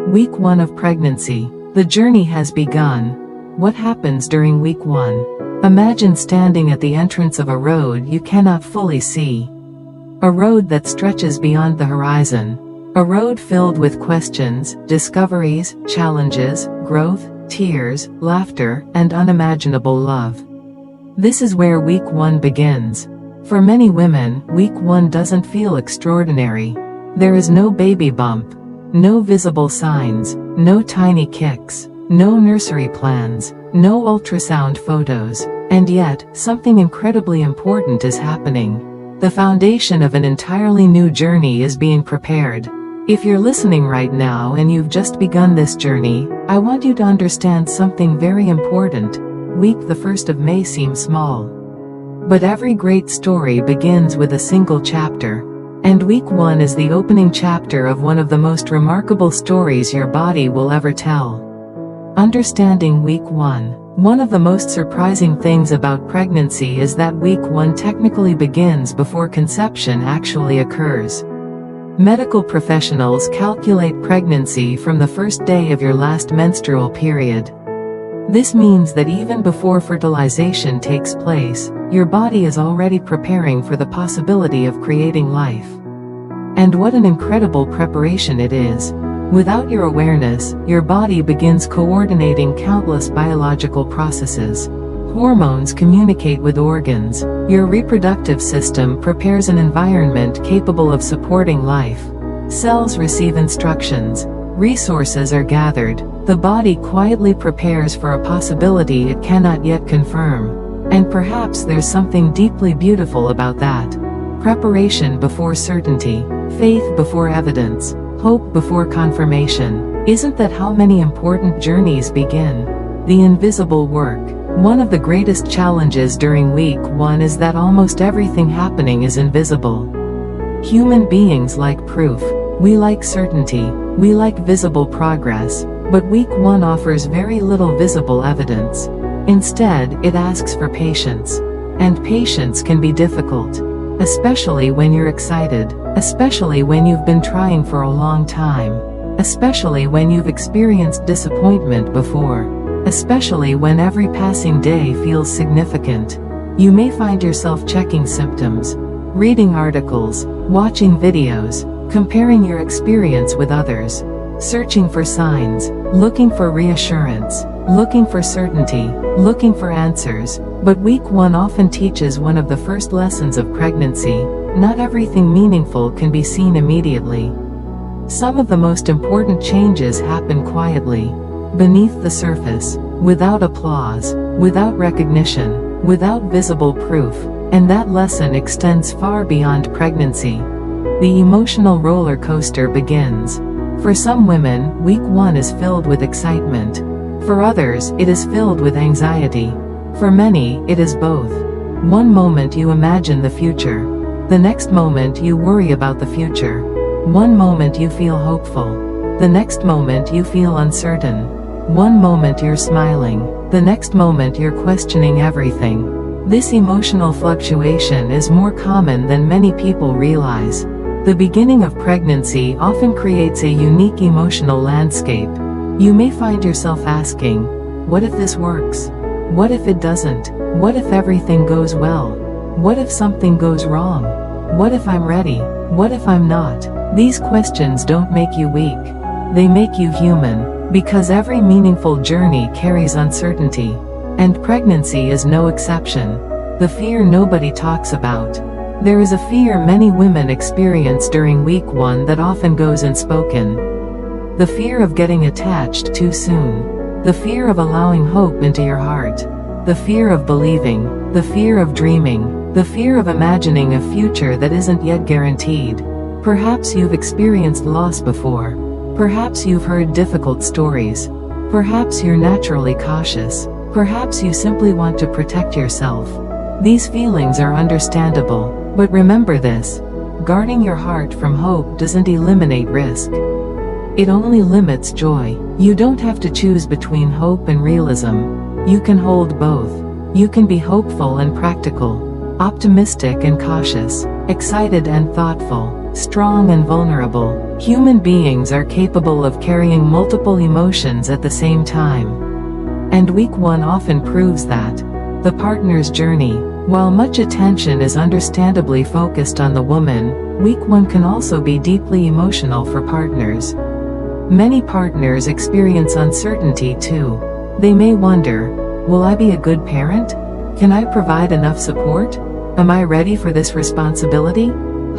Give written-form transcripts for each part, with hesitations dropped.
Week 1 of pregnancy. The journey has begun. What happens during week 1? Imagine standing at the entrance of a road you cannot fully see. A road that stretches beyond the horizon. A road filled with questions, discoveries, challenges, growth, tears, laughter, and unimaginable love. This is where week 1 begins. For many women, week 1 doesn't feel extraordinary. There is no baby bump. No visible signs, no tiny kicks, no nursery plans, no ultrasound photos, and yet, something incredibly important is happening. The foundation of an entirely new journey is being prepared. If you're listening right now and you've just begun this journey, I want you to understand something very important. Week the 1st of May seems small. But every great story begins with a single chapter. And week 1 is the opening chapter of one of the most remarkable stories your body will ever tell. Understanding week 1. One of the most surprising things about pregnancy is that week 1 technically begins before conception actually occurs. Medical professionals calculate pregnancy from the first day of your last menstrual period. This means that even before fertilization takes place, your body is already preparing for the possibility of creating life. And what an incredible preparation it is. Without your awareness, your body begins coordinating countless biological processes. Hormones communicate with organs. Your reproductive system prepares an environment capable of supporting life. Cells receive instructions. Resources are gathered. The body quietly prepares for a possibility it cannot yet confirm. And perhaps there's something deeply beautiful about that. Preparation before certainty. Faith before evidence. Hope before confirmation. Isn't that how many important journeys begin? The invisible work. One of the greatest challenges during week 1 is that almost everything happening is invisible. Human beings like proof. We like certainty. We like visible progress. But week 1 offers very little visible evidence. Instead, it asks for patience. And patience can be difficult. Especially when you're excited. Especially when you've been trying for a long time. Especially when you've experienced disappointment before. Especially when every passing day feels significant. You may find yourself checking symptoms, reading articles, watching videos, comparing your experience with others, searching for signs, looking for reassurance, looking for certainty, looking for answers. But week 1 often teaches one of the first lessons of pregnancy. Not everything meaningful can be seen immediately. Some of the most important changes happen quietly, beneath the surface, without applause, without recognition, without visible proof, and that lesson extends far beyond pregnancy. The emotional roller coaster begins. For some women, week 1 is filled with excitement. For others, it is filled with anxiety. For many, it is both. One moment you imagine the future. The next moment you worry about the future. One moment you feel hopeful. The next moment you feel uncertain. One moment you're smiling. The next moment you're questioning everything. This emotional fluctuation is more common than many people realize. The beginning of pregnancy often creates a unique emotional landscape. You may find yourself asking, what if this works? What if it doesn't? What if everything goes well? What if something goes wrong? What if I'm ready? What if I'm not? These questions don't make you weak. They make you human, because every meaningful journey carries uncertainty. And pregnancy is no exception. The fear nobody talks about. There is a fear many women experience during week 1 that often goes unspoken. The fear of getting attached too soon. The fear of allowing hope into your heart. The fear of believing. The fear of dreaming. The fear of imagining a future that isn't yet guaranteed. Perhaps you've experienced loss before. Perhaps you've heard difficult stories. Perhaps you're naturally cautious. Perhaps you simply want to protect yourself. These feelings are understandable, but remember this. Guarding your heart from hope doesn't eliminate risk. It only limits joy. You don't have to choose between hope and realism. You can hold both. You can be hopeful and practical, optimistic and cautious, excited and thoughtful. strong and vulnerable. Human beings are capable of carrying multiple emotions at the same time. And week 1 often proves that. The partner's journey. While much attention is understandably focused on the woman, week 1 can also be deeply emotional for partners. Many partners experience uncertainty too. They may wonder, will I be a good parent? Can I provide enough support? Am I ready for this responsibility?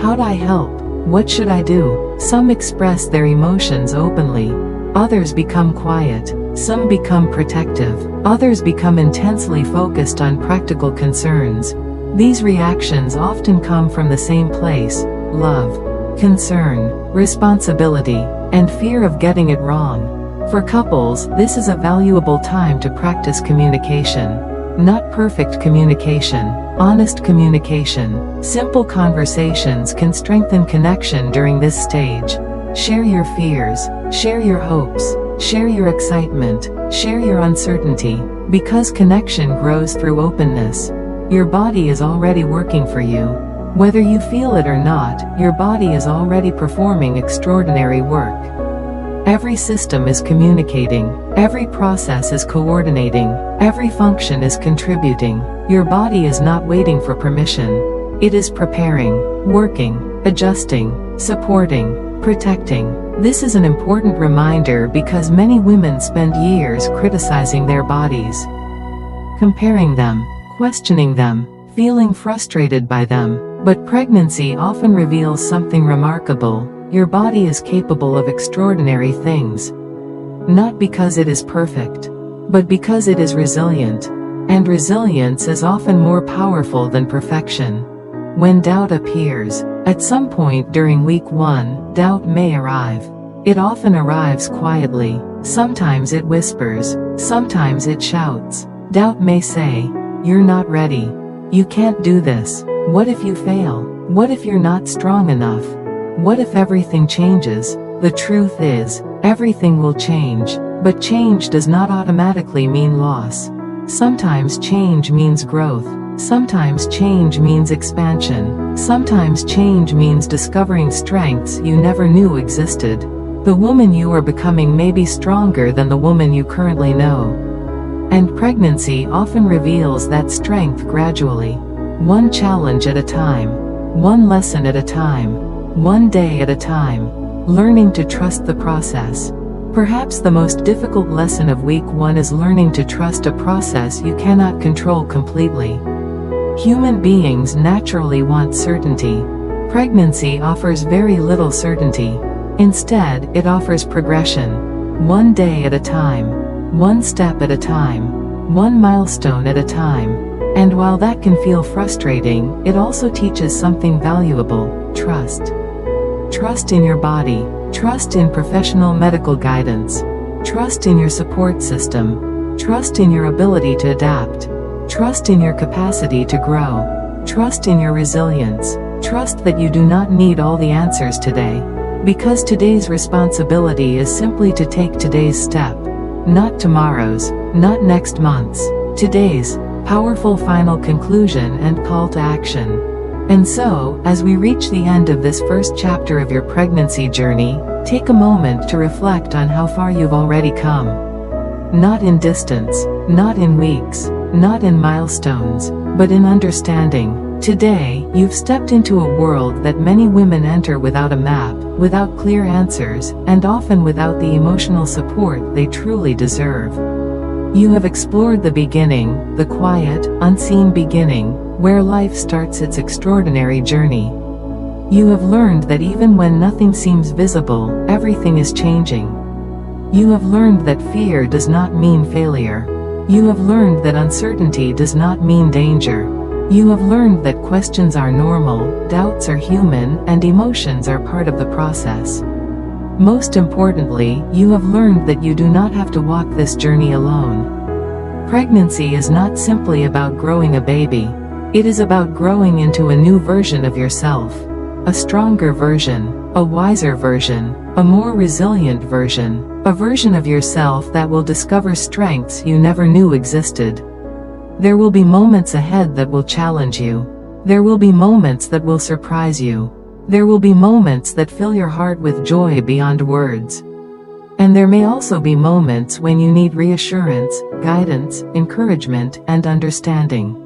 How do I help? What should I do? Some express their emotions openly. Others become quiet. Some become protective. Others become intensely focused on practical concerns. These reactions often come from the same place: love, concern, responsibility, and fear of getting it wrong. For couples, this is a valuable time to practice communication. Not perfect communication, honest communication. Simple conversations can strengthen connection during this stage. Share your fears, share your hopes, share your excitement, share your uncertainty, because connection grows through openness. Your body is already working for you. Whether you feel it or not, your body is already performing extraordinary work. Every system is communicating, every process is coordinating, every function is contributing. Your body is not waiting for permission. It is preparing, working, adjusting, supporting, protecting. This is an important reminder because many women spend years criticizing their bodies, comparing them, questioning them, feeling frustrated by them. But pregnancy often reveals something remarkable. Your body is capable of extraordinary things. Not because it is perfect, but because it is resilient. And resilience is often more powerful than perfection. When doubt appears, at some point during week 1, doubt may arrive. It often arrives quietly. Sometimes it whispers, sometimes it shouts. Doubt may say, "You're not ready. You can't do this. What if you fail? What if you're not strong enough? What if everything changes?" The truth is, everything will change, but change does not automatically mean loss. Sometimes change means growth. Sometimes change means expansion. Sometimes change means discovering strengths you never knew existed. The woman you are becoming may be stronger than the woman you currently know. And pregnancy often reveals that strength gradually. One challenge at a time. One lesson at a time. One day at a time. Learning to trust the process. Perhaps the most difficult lesson of week 1 is learning to trust a process you cannot control completely. Human beings naturally want certainty. Pregnancy offers very little certainty. Instead, it offers progression. One day at a time. One step at a time. One milestone at a time. And while that can feel frustrating, it also teaches something valuable: trust. Trust in your body. Trust in professional medical guidance. Trust in your support system. Trust in your ability to adapt. Trust in your capacity to grow. Trust in your resilience. Trust that you do not need all the answers today. Because today's responsibility is simply to take today's step. Not tomorrow's, not next month's. Today's powerful final conclusion and call to action. And so, as we reach the end of this first chapter of your pregnancy journey, take a moment to reflect on how far you've already come. Not in distance, not in weeks, not in milestones, but in understanding. Today, you've stepped into a world that many women enter without a map, without clear answers, and often without the emotional support they truly deserve. You have explored the beginning, the quiet, unseen beginning, where life starts its extraordinary journey. You have learned that even when nothing seems visible, everything is changing. You have learned that fear does not mean failure. You have learned that uncertainty does not mean danger. You have learned that questions are normal, doubts are human, and emotions are part of the process. Most importantly, you have learned that you do not have to walk this journey alone. Pregnancy is not simply about growing a baby. It is about growing into a new version of yourself. A stronger version, a wiser version, a more resilient version, a version of yourself that will discover strengths you never knew existed. There will be moments ahead that will challenge you. There will be moments that will surprise you. There will be moments that fill your heart with joy beyond words. And there may also be moments when you need reassurance, guidance, encouragement, and understanding.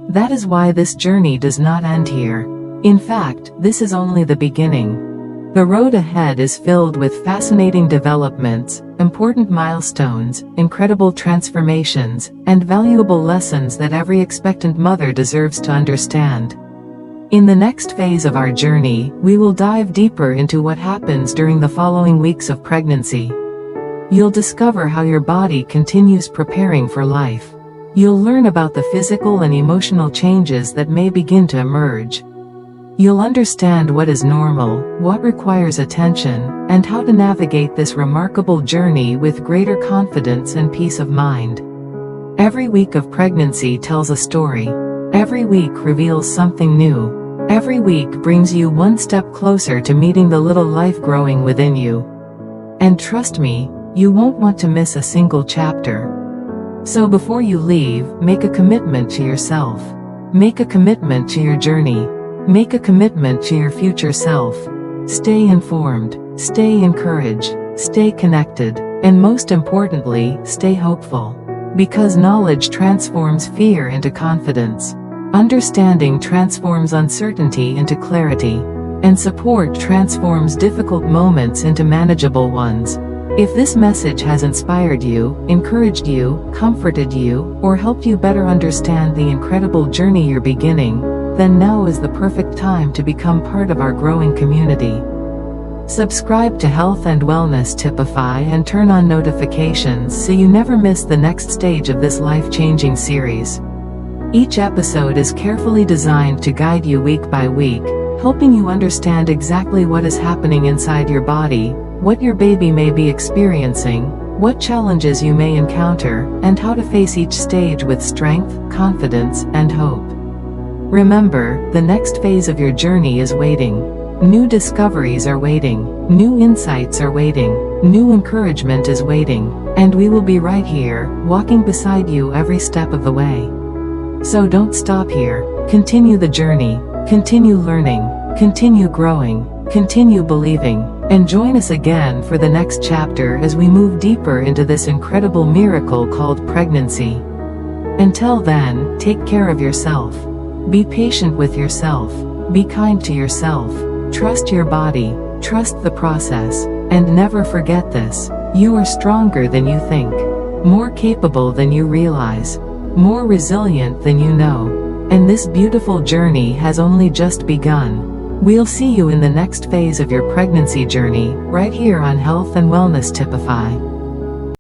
That is why this journey does not end here. In fact, this is only the beginning. The road ahead is filled with fascinating developments, important milestones, incredible transformations, and valuable lessons that every expectant mother deserves to understand. In the next phase of our journey, we will dive deeper into what happens during the following weeks of pregnancy. You'll discover how your body continues preparing for life. You'll learn about the physical and emotional changes that may begin to emerge. You'll understand what is normal, what requires attention, and how to navigate this remarkable journey with greater confidence and peace of mind. Every week of pregnancy tells a story. Every week reveals something new. Every week brings you one step closer to meeting the little life growing within you. And trust me, you won't want to miss a single chapter. So before you leave, make a commitment to yourself. Make a commitment to your journey. Make a commitment to your future self. Stay informed, stay encouraged, stay connected, and most importantly, stay hopeful. Because knowledge transforms fear into confidence. Understanding transforms uncertainty into clarity. And support transforms difficult moments into manageable ones. If this message has inspired you, encouraged you, comforted you, or helped you better understand the incredible journey you're beginning, then now is the perfect time to become part of our growing community. Subscribe to Health and Wellness Tipify and turn on notifications so you never miss the next stage of this life-changing series. Each episode is carefully designed to guide you week by week, helping you understand exactly what is happening inside your body, what your baby may be experiencing, what challenges you may encounter, and how to face each stage with strength, confidence, and hope. Remember, the next phase of your journey is waiting. New discoveries are waiting. New insights are waiting. New encouragement is waiting. And we will be right here, walking beside you every step of the way. So don't stop here. Continue the journey. Continue learning. Continue growing. Continue believing. And join us again for the next chapter as we move deeper into this incredible miracle called pregnancy. Until then, take care of yourself. Be patient with yourself. Be kind to yourself. Trust your body. Trust the process. And never forget this. You are stronger than you think. More capable than you realize. More resilient than you know. And this beautiful journey has only just begun. We'll see you in the next phase of your pregnancy journey, right here on Health and Wellness Tipify.